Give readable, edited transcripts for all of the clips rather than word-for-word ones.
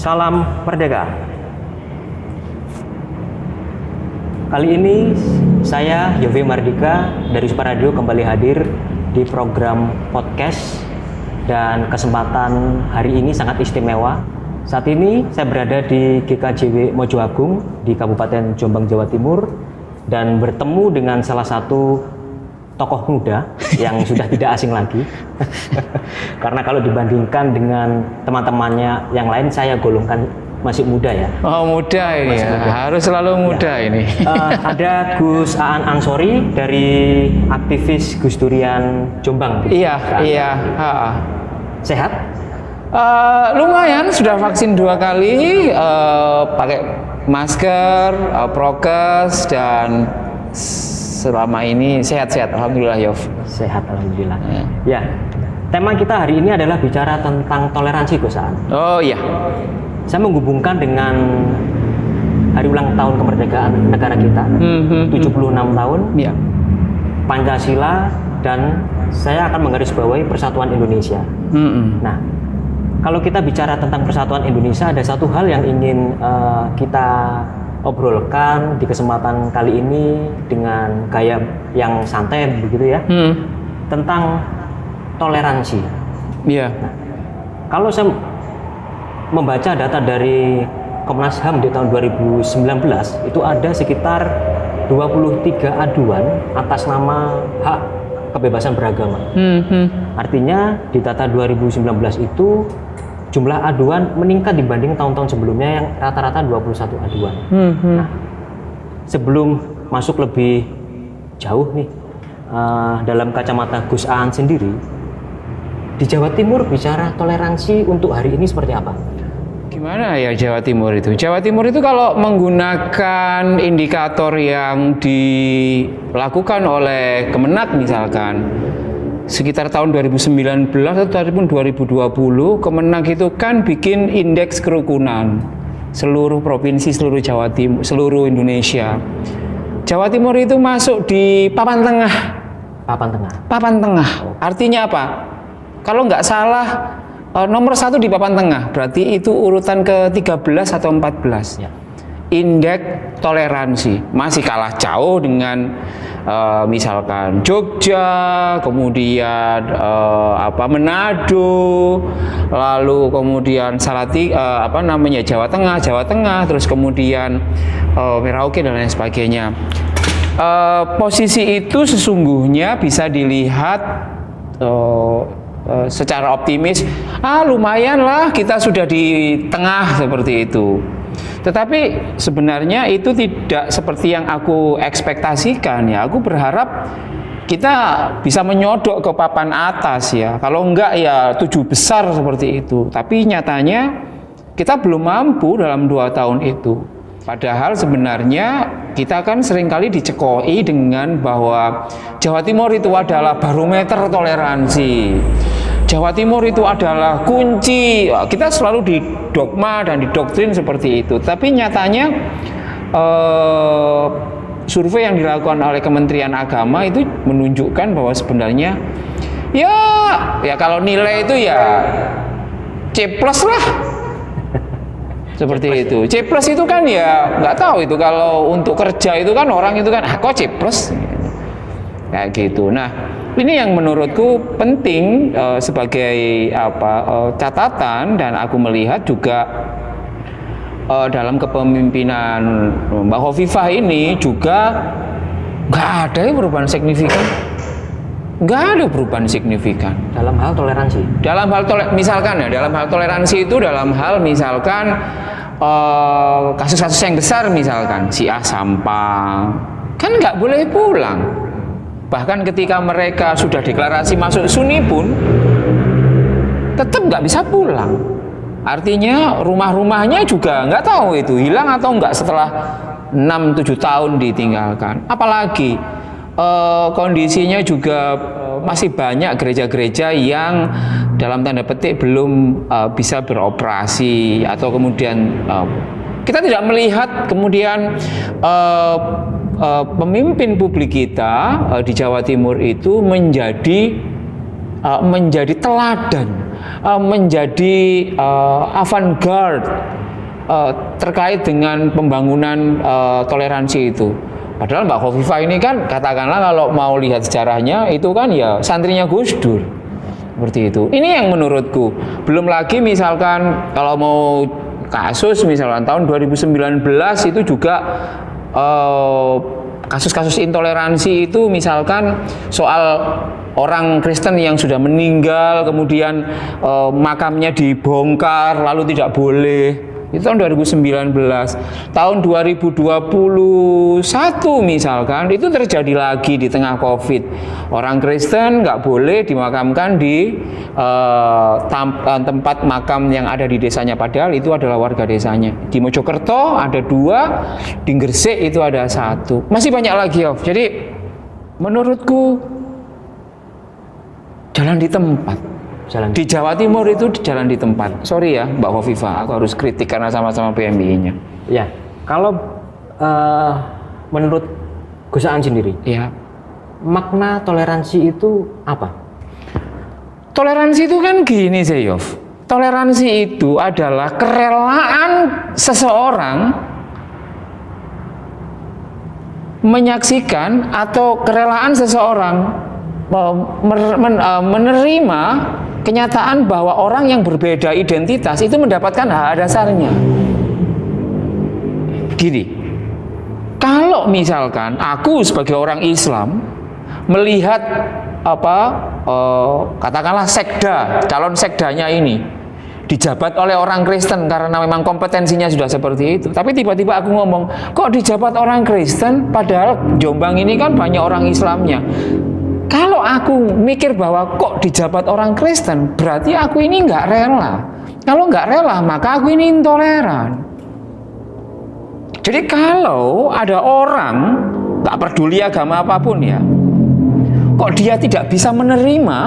Salam Merdeka. Kali ini saya Yofi Mardika dari Suparadio kembali hadir di program podcast, dan kesempatan hari ini sangat istimewa. Saat ini saya berada di GKJW Mojo Agung di Kabupaten Jombang, Jawa Timur, dan bertemu dengan salah satu tokoh muda yang sudah tidak asing lagi. Karena kalau dibandingkan dengan teman-temannya yang lain, saya golongkan masih muda ya. Oh, muda ini ya. Muda. Harus selalu muda ya. Ini. Ada Gus Aan Ansori dari aktivis Gus Durian Jombang. Iya, kan? Iya. Sehat? Lumayan, sudah vaksin 2 kali, pakai masker, prokes, dan selama ini sehat-sehat, alhamdulillah Yof. Sehat, alhamdulillah. Ya, tema kita hari ini adalah bicara tentang toleransi, Gus Aan. Oh iya. Saya menghubungkan dengan hari ulang tahun kemerdekaan negara kita, 76 tahun, ya. Pancasila, dan saya akan menggarisbawahi persatuan Indonesia. Nah, kalau kita bicara tentang persatuan Indonesia, ada satu hal yang ingin kita obrolkan di kesempatan kali ini dengan gaya yang santai begitu ya, tentang toleransi. Iya. Nah, kalau saya membaca data dari Komnas HAM di tahun 2019, itu ada sekitar 23 aduan atas nama hak kebebasan beragama. Artinya di data 2019 itu jumlah aduan meningkat dibanding tahun-tahun sebelumnya yang rata-rata 21 aduan. Nah, sebelum masuk lebih jauh nih, dalam kacamata Gus Aan sendiri, di Jawa Timur bicara toleransi untuk hari ini seperti apa? Gimana ya Jawa Timur itu? Jawa Timur itu kalau menggunakan indikator yang dilakukan oleh Kemenak misalkan, sekitar tahun 2019 ataupun 2020, Kemenak itu kan bikin indeks kerukunan seluruh provinsi, seluruh Jawa Timur, seluruh Indonesia. Jawa Timur itu masuk di papan tengah. Papan tengah. Papan tengah. Artinya apa? Kalau nggak salah nomor 1 di papan tengah, berarti itu urutan ke-13 atau 14. Ya. Indeks toleransi masih kalah jauh dengan misalkan Jogja, kemudian Manado, lalu kemudian Jawa Tengah, terus kemudian Merauke dan lain sebagainya. Posisi itu sesungguhnya bisa dilihat secara optimis, lumayan lah kita sudah di tengah seperti itu. Tetapi sebenarnya itu tidak seperti yang aku ekspektasikan ya. Aku berharap kita bisa menyodok ke papan atas ya. Kalau enggak ya 7 besar seperti itu. Tapi nyatanya kita belum mampu dalam 2 tahun itu. Padahal sebenarnya kita kan seringkali dicekoi dengan bahwa Jawa Timur itu adalah barometer toleransi. Jawa Timur itu adalah kunci. Kita selalu didogma dan didoktrin seperti itu. Tapi nyatanya survei yang dilakukan oleh Kementerian Agama itu menunjukkan bahwa sebenarnya ya kalau nilai itu ya C+ lah. Seperti itu. C+ itu kan ya nggak tahu itu, kalau untuk kerja itu kan orang itu kan kok C+. Kayak gitu. Nah, ini yang menurutku penting sebagai catatan, dan aku melihat juga dalam kepemimpinan Mbak Hovifah ini juga nggak ada perubahan signifikan. Nggak ada perubahan signifikan dalam hal toleransi. Dalam hal toleransi itu dalam hal misalkan kasus-kasus yang besar, misalkan si A sampah kan nggak boleh pulang. Bahkan ketika mereka sudah deklarasi masuk Sunni pun tetap nggak bisa pulang. Artinya rumah-rumahnya juga nggak tahu itu hilang atau nggak setelah 6-7 tahun ditinggalkan. Apalagi kondisinya juga masih banyak gereja-gereja yang dalam tanda petik belum bisa beroperasi, atau kemudian kita tidak melihat kemudian pemimpin publik kita di Jawa Timur itu menjadi teladan, menjadi avant-garde terkait dengan pembangunan toleransi itu. Padahal Mbak Khofifah ini kan katakanlah kalau mau lihat sejarahnya itu kan ya santrinya Gus Dur. Seperti itu. Ini yang menurutku. Belum lagi misalkan kalau mau kasus misalkan tahun 2019 itu juga kasus-kasus intoleransi itu misalkan soal orang Kristen yang sudah meninggal kemudian makamnya dibongkar lalu tidak boleh. Itu tahun 2019. Tahun 2021 misalkan itu terjadi lagi di tengah Covid. Orang Kristen nggak boleh dimakamkan di tempat makam yang ada di desanya, padahal itu adalah warga desanya. Di Mojokerto ada 2, di Gresik itu ada 1. Masih banyak lagi, Yof. Jadi menurutku jalan di tempat. Di Jawa Timur itu jalan di tempat. Sorry ya Mbak Khofifah, aku harus kritik karena sama-sama PMI-nya. Ya, kalau menurut Gus Aan sendiri, ya, makna toleransi itu apa? Toleransi itu kan gini Zeyov. Toleransi itu adalah kerelaan seseorang menyaksikan atau kerelaan seseorang menerima kenyataan bahwa orang yang berbeda identitas itu mendapatkan hak dasarnya. Gini, kalau misalkan aku sebagai orang Islam melihat katakanlah sekda, calon sekdanya ini dijabat oleh orang Kristen karena memang kompetensinya sudah seperti itu. Tapi tiba-tiba aku ngomong, kok dijabat orang Kristen padahal Jombang ini kan banyak orang Islamnya. Kalau aku mikir bahwa kok dijabat orang Kristen, berarti aku ini nggak rela. Kalau nggak rela, maka aku ini intoleran. Jadi kalau ada orang, nggak peduli agama apapun ya, kok dia tidak bisa menerima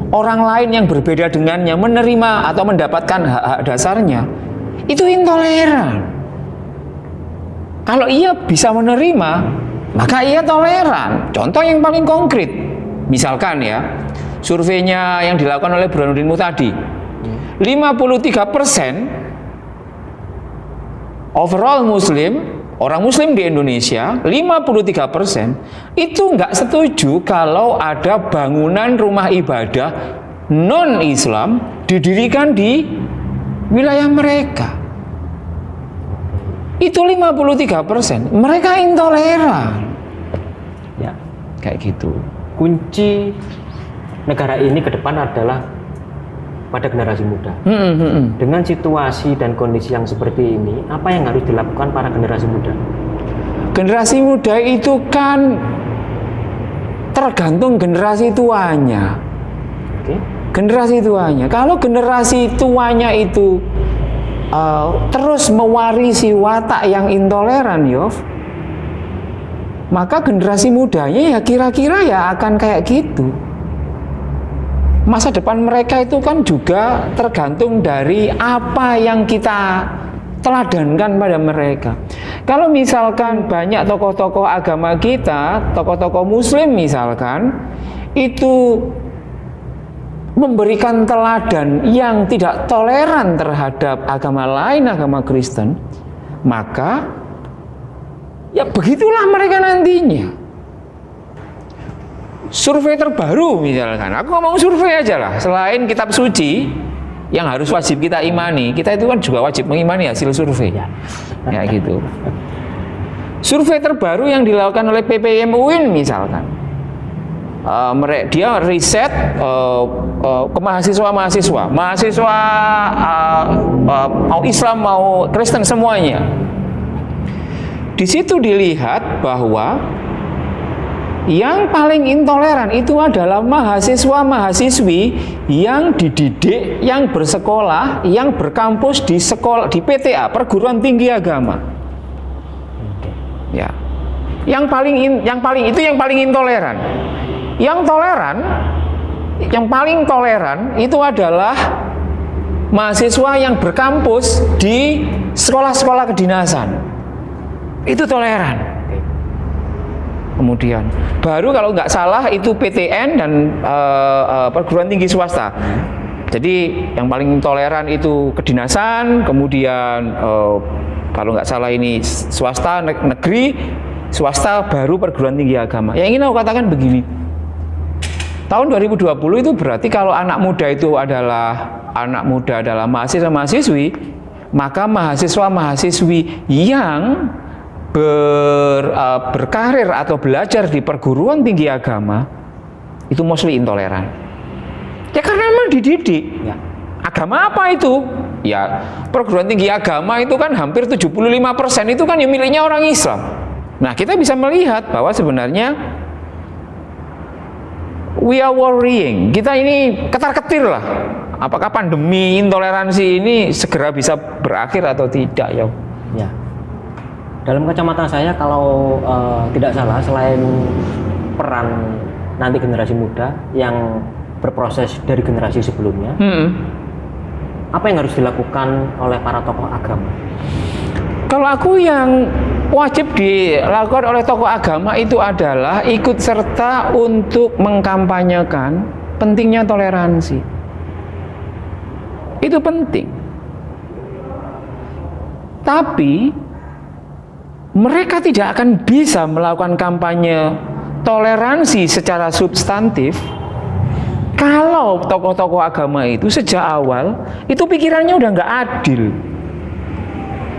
orang lain yang berbeda dengannya, menerima atau mendapatkan hak-hak dasarnya, itu intoleran. Kalau ia bisa menerima, maka ia toleran. Contoh yang paling konkret, misalkan ya, surveinya yang dilakukan oleh Burhanuddin Muhtadi, 53% overall Muslim, orang Muslim di Indonesia, 53% itu nggak setuju kalau ada bangunan rumah ibadah non-Islam didirikan di wilayah mereka. Itu 53%. Mereka intoleran. Ya, kayak gitu. Kunci negara ini ke depan adalah pada generasi muda. Dengan situasi dan kondisi yang seperti ini, apa yang harus dilakukan para generasi muda? Generasi muda itu kan tergantung generasi tuanya. Oke. Generasi tuanya. Kalau generasi tuanya itu terus mewarisi watak yang intoleran, Yov, maka generasi mudanya ya kira-kira ya akan kayak gitu. Masa depan mereka itu kan juga tergantung dari apa yang kita teladankan pada mereka. Kalau misalkan banyak tokoh-tokoh agama kita, tokoh-tokoh Muslim misalkan, itu memberikan teladan yang tidak toleran terhadap agama lain, agama Kristen, maka ya begitulah mereka nantinya. Survei terbaru misalkan, aku ngomong survei aja lah, selain kitab suci yang harus wajib kita imani, kita itu kan juga wajib mengimani hasil survei ya, gitu. Survei terbaru yang dilakukan oleh PPIM UIN misalkan, dia riset ke mahasiswa mau Islam mau Kristen semuanya. Di situ dilihat bahwa yang paling intoleran itu adalah mahasiswa-mahasiswi yang dididik, yang bersekolah, yang berkampus di sekolah di PTA, perguruan tinggi agama. Ya. Yang paling intoleran. Yang paling toleran itu adalah mahasiswa yang berkampus di sekolah-sekolah kedinasan. Itu toleran. Kemudian baru kalau nggak salah itu PTN dan perguruan tinggi swasta. Jadi yang paling toleran itu kedinasan, kemudian kalau nggak salah ini swasta, negeri, swasta, baru perguruan tinggi agama. Yang ingin aku katakan begini, tahun 2020 itu berarti kalau anak muda adalah mahasiswa-mahasiswi, maka mahasiswa-mahasiswi yang berkarir atau belajar di perguruan tinggi agama itu mostly intoleran. Ya karena memang dididik. Ya. Agama apa itu? Ya perguruan tinggi agama itu kan hampir 75% itu kan yang miliknya orang Islam. Nah kita bisa melihat bahwa sebenarnya we are worrying. Kita ini ketar-ketir lah. Apakah pandemi intoleransi ini segera bisa berakhir atau tidak ya? Ya. Dalam kacamata saya kalau tidak salah, selain peran nanti generasi muda yang berproses dari generasi sebelumnya, apa yang harus dilakukan oleh para tokoh agama? Kalau aku yang wajib dilakukan oleh tokoh agama itu adalah ikut serta untuk mengkampanyekan pentingnya toleransi. Itu penting. Tapi mereka tidak akan bisa melakukan kampanye toleransi secara substantif kalau tokoh-tokoh agama itu sejak awal itu pikirannya udah nggak adil.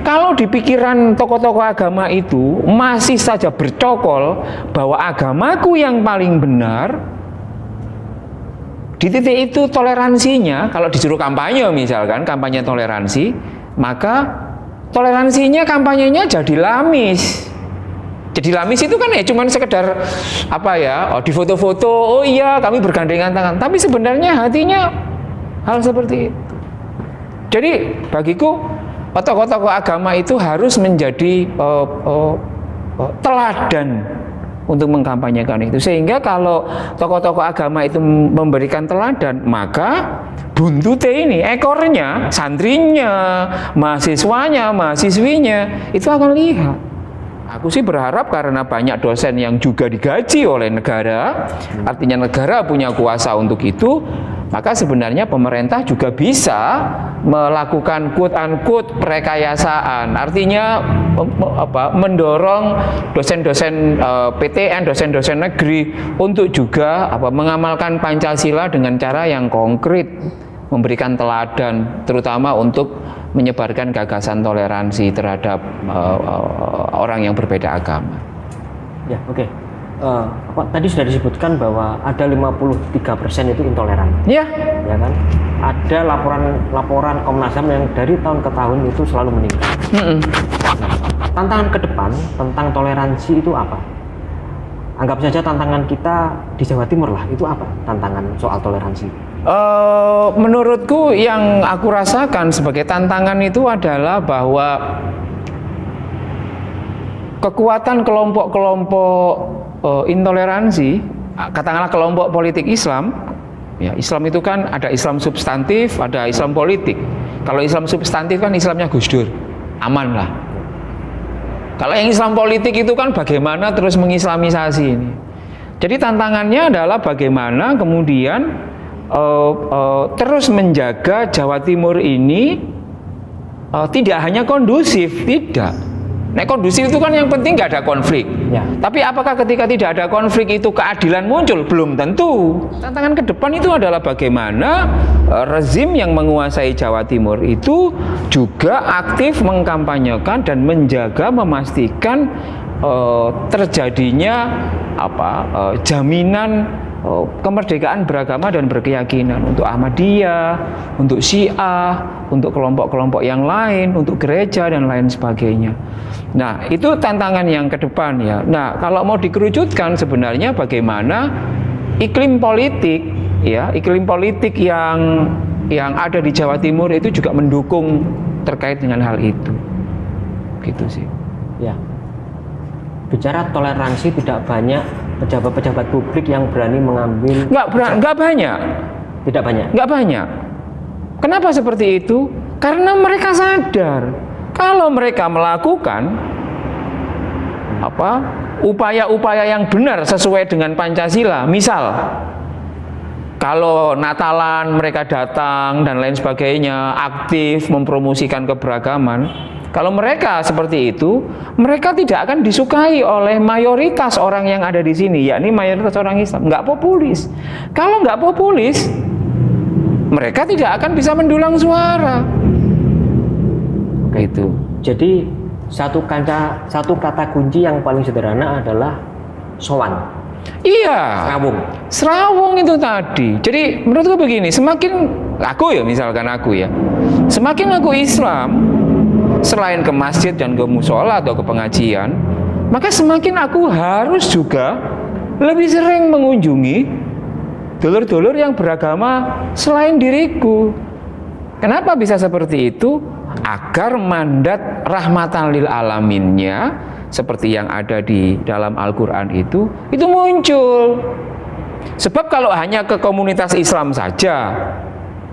Kalau di pikiran tokoh-tokoh agama itu masih saja bercokol bahwa agamaku yang paling benar, di titik itu toleransinya, kalau disuruh kampanye misalkan, kampanye toleransi, maka toleransinya kampanyenya jadi lamis. Jadi lamis itu kan ya cuman sekedar apa ya, di foto-foto, oh iya kami bergandengan tangan, tapi sebenarnya hatinya hal seperti itu. Jadi bagiku tokoh-tokoh agama itu harus menjadi teladan untuk mengkampanyekan itu, sehingga kalau tokoh-tokoh agama itu memberikan teladan, maka buntute ini, ekornya, santrinya, mahasiswanya, mahasiswinya itu akan lihat. Aku sih berharap karena banyak dosen yang juga digaji oleh negara, artinya negara punya kuasa untuk itu, maka sebenarnya pemerintah juga bisa melakukan quote-unquote perekayasaan, artinya mendorong dosen-dosen PTN, dosen-dosen negeri untuk juga mengamalkan Pancasila dengan cara yang konkret, memberikan teladan, terutama untuk menyebarkan gagasan toleransi terhadap orang yang berbeda agama. Ya, oke. Tadi sudah disebutkan bahwa ada 53% itu intoleran. Ya. Ya kan? Ada laporan Komnas HAM yang dari tahun ke tahun itu selalu meningkat. Nah, tantangan ke depan tentang toleransi itu apa? Anggap saja tantangan kita di Jawa Timur lah, itu apa tantangan soal toleransi? Menurutku yang aku rasakan sebagai tantangan itu adalah bahwa kekuatan kelompok-kelompok intoleransi, katakanlah kelompok politik Islam, ya Islam itu kan ada Islam substantif, ada Islam politik. Kalau Islam substantif kan Islamnya Gus Dur, aman lah. Kalau yang Islam politik itu kan bagaimana terus mengislamisasi ini. Jadi tantangannya adalah bagaimana kemudian terus menjaga Jawa Timur ini tidak hanya kondusif, tidak. Nah, kondusif itu kan yang penting nggak ada konflik. Ya. Tapi apakah ketika tidak ada konflik itu keadilan muncul? Belum tentu. Tantangan ke depan itu adalah bagaimana rezim yang menguasai Jawa Timur itu juga aktif mengkampanyekan dan menjaga, memastikan terjadinya jaminan kemerdekaan beragama dan berkeyakinan untuk Ahmadiyah, untuk Syiah, untuk kelompok-kelompok yang lain, untuk gereja dan lain sebagainya. Nah, itu tantangan yang ke depan ya. Nah, kalau mau dikerucutkan sebenarnya bagaimana iklim politik ya, iklim politik yang ada di Jawa Timur itu juga mendukung terkait dengan hal itu. Gitu sih. Ya. Bicara toleransi tidak banyak pejabat-pejabat publik yang berani mengambil. Nggak banyak. Tidak banyak. Nggak banyak. Kenapa seperti itu? Karena mereka sadar kalau mereka melakukan upaya-upaya yang benar sesuai dengan Pancasila, misal Kalau Natalan mereka datang dan lain sebagainya, aktif mempromosikan keberagaman. Kalau mereka seperti itu, mereka tidak akan disukai oleh mayoritas orang yang ada di sini, yakni mayoritas orang Islam. Nggak populis. Kalau nggak populis, mereka tidak akan bisa mendulang suara. Itu. Jadi satu kata kunci yang paling sederhana adalah sowan. Iya. Serawung itu tadi. Jadi menurutku begini, semakin semakin aku Islam, selain ke masjid dan ke musola atau ke pengajian, maka semakin aku harus juga lebih sering mengunjungi dulur-dulur yang beragama selain diriku. Kenapa bisa seperti itu? Agar mandat rahmatan lil alaminnya seperti yang ada di dalam Al-Quran itu muncul. Sebab kalau hanya ke komunitas Islam saja,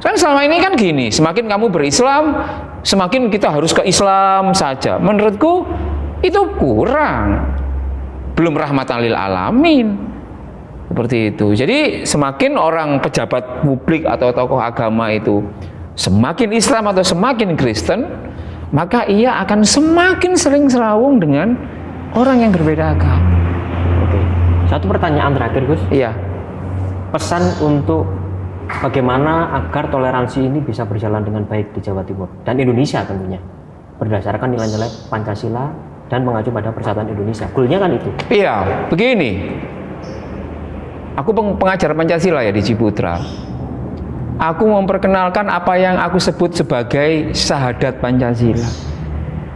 kan selama ini kan gini, semakin kamu berislam, semakin kita harus ke Islam saja. Menurutku itu kurang, belum rahmatan lil alamin. Seperti itu. Jadi semakin orang pejabat publik atau tokoh agama itu semakin Islam atau semakin Kristen, maka ia akan semakin sering serawung dengan orang yang berbeda agama. Oke. Satu pertanyaan terakhir, Gus. Iya. Pesan untuk bagaimana agar toleransi ini bisa berjalan dengan baik di Jawa Timur dan Indonesia tentunya, berdasarkan nilai-nilai Pancasila dan mengacu pada Persatuan Indonesia. Goalnya kan itu. Iya, begini. Aku pengajar Pancasila ya di Ciputra. Aku memperkenalkan apa yang aku sebut sebagai syahadat Pancasila.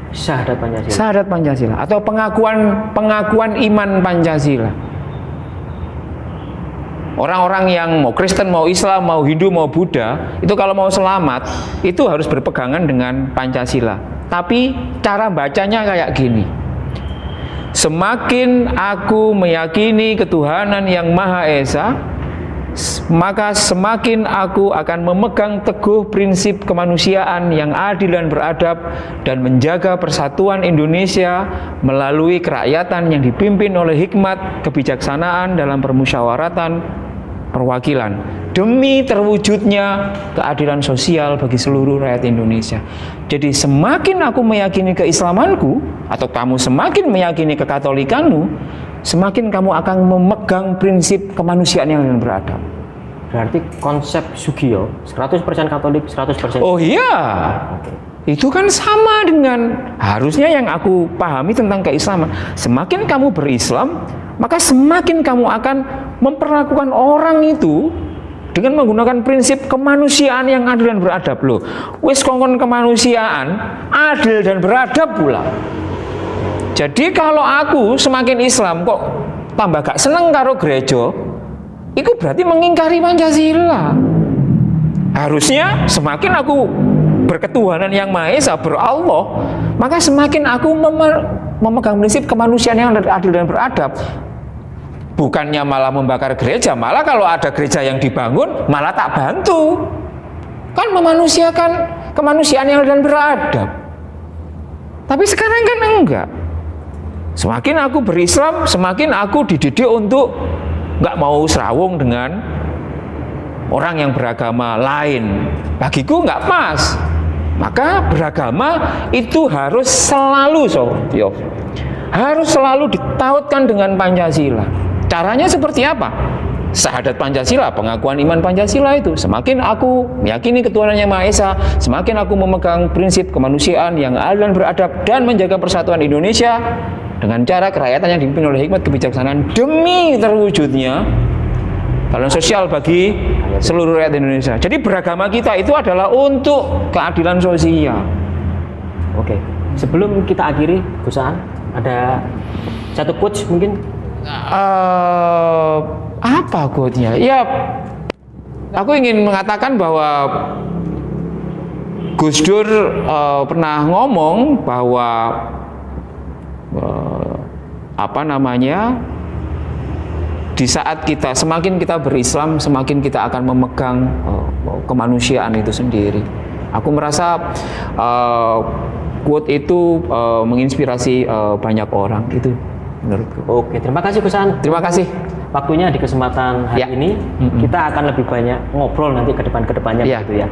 Syahadat Pancasila. Syahadat Pancasila atau pengakuan iman Pancasila. Orang-orang yang mau Kristen, mau Islam, mau Hindu, mau Buddha, itu kalau mau selamat, itu harus berpegangan dengan Pancasila. Tapi cara bacanya kayak gini. Semakin aku meyakini ketuhanan yang Maha Esa, maka semakin aku akan memegang teguh prinsip kemanusiaan yang adil dan beradab dan menjaga persatuan Indonesia melalui kerakyatan yang dipimpin oleh hikmat kebijaksanaan dalam permusyawaratan perwakilan demi terwujudnya keadilan sosial bagi seluruh rakyat Indonesia. Jadi semakin aku meyakini keislamanku atau kamu semakin meyakini kekatolikanmu, semakin kamu akan memegang prinsip kemanusiaan yang beradab. Berarti konsep Sugio 100% Katolik, 100%. Oh iya. Itu kan sama dengan harusnya yang aku pahami tentang keislaman. Semakin kamu berislam, maka semakin kamu akan memperlakukan orang itu dengan menggunakan prinsip kemanusiaan yang adil dan beradab. Loh, wis kongkon kemanusiaan, adil dan beradab pula. Jadi kalau aku semakin Islam kok tambah gak seneng karo gereja, itu berarti mengingkari Pancasila. Harusnya semakin aku berketuhanan yang Maha Esa, berallah, maka semakin aku memegang prinsip kemanusiaan yang adil dan beradab. Bukannya malah membakar gereja, malah kalau ada gereja yang dibangun, malah tak bantu. Kan memanusiakan kemanusiaan yang adil dan beradab. Tapi sekarang kan enggak. Semakin aku berislam, semakin aku dididik untuk nggak mau serawung dengan orang yang beragama lain. Bagiku nggak pas. Maka beragama itu harus selalu harus selalu ditautkan dengan Pancasila. Caranya seperti apa? Syahadat Pancasila, pengakuan iman Pancasila itu. Semakin aku meyakini ketuhanan yang Maha Esa, semakin aku memegang prinsip kemanusiaan yang adil dan beradab dan menjaga persatuan Indonesia dengan cara kerakyatan yang dipimpin oleh hikmat kebijaksanaan demi terwujudnya keadilan sosial bagi seluruh rakyat Indonesia. Jadi beragama kita itu adalah untuk keadilan sosial. Oke, sebelum kita akhiri, Gus Aan, ada satu quotes mungkin? Apa quote-nya? Ya, aku ingin mengatakan bahwa Gus Dur pernah ngomong bahwa di saat kita semakin kita berislam, semakin kita akan memegang kemanusiaan itu sendiri. Aku merasa quote itu menginspirasi banyak orang itu menurutku. Oke, terima kasih Gus Aan. Terima kasih. waktunya di kesempatan hari Ya. ini. Kita akan lebih banyak ngobrol nanti ke depannya Ya. gitu ya.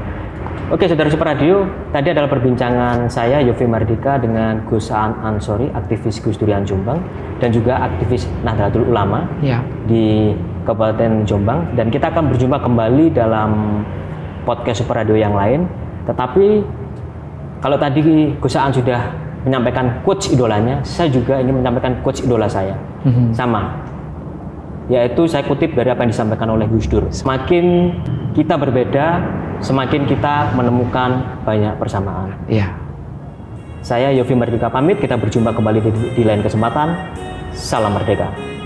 Oke, saudara Super Radio, tadi adalah perbincangan saya Yofi Mardika dengan Gus Aan Ansori, aktivis Gus Durian Jombang, dan juga aktivis Nahdlatul Ulama Ya. di Kabupaten Jombang. Dan kita akan berjumpa kembali dalam podcast Super Radio yang lain. Tetapi kalau tadi Gus Aan sudah menyampaikan quotes idolanya, saya juga ingin menyampaikan quotes idola saya. Sama, yaitu saya kutip dari apa yang disampaikan oleh Gus Dur. Semakin kita berbeda, semakin kita menemukan banyak persamaan. Ya. Saya Yofi Mardika pamit, kita berjumpa kembali di lain kesempatan. Salam Merdeka.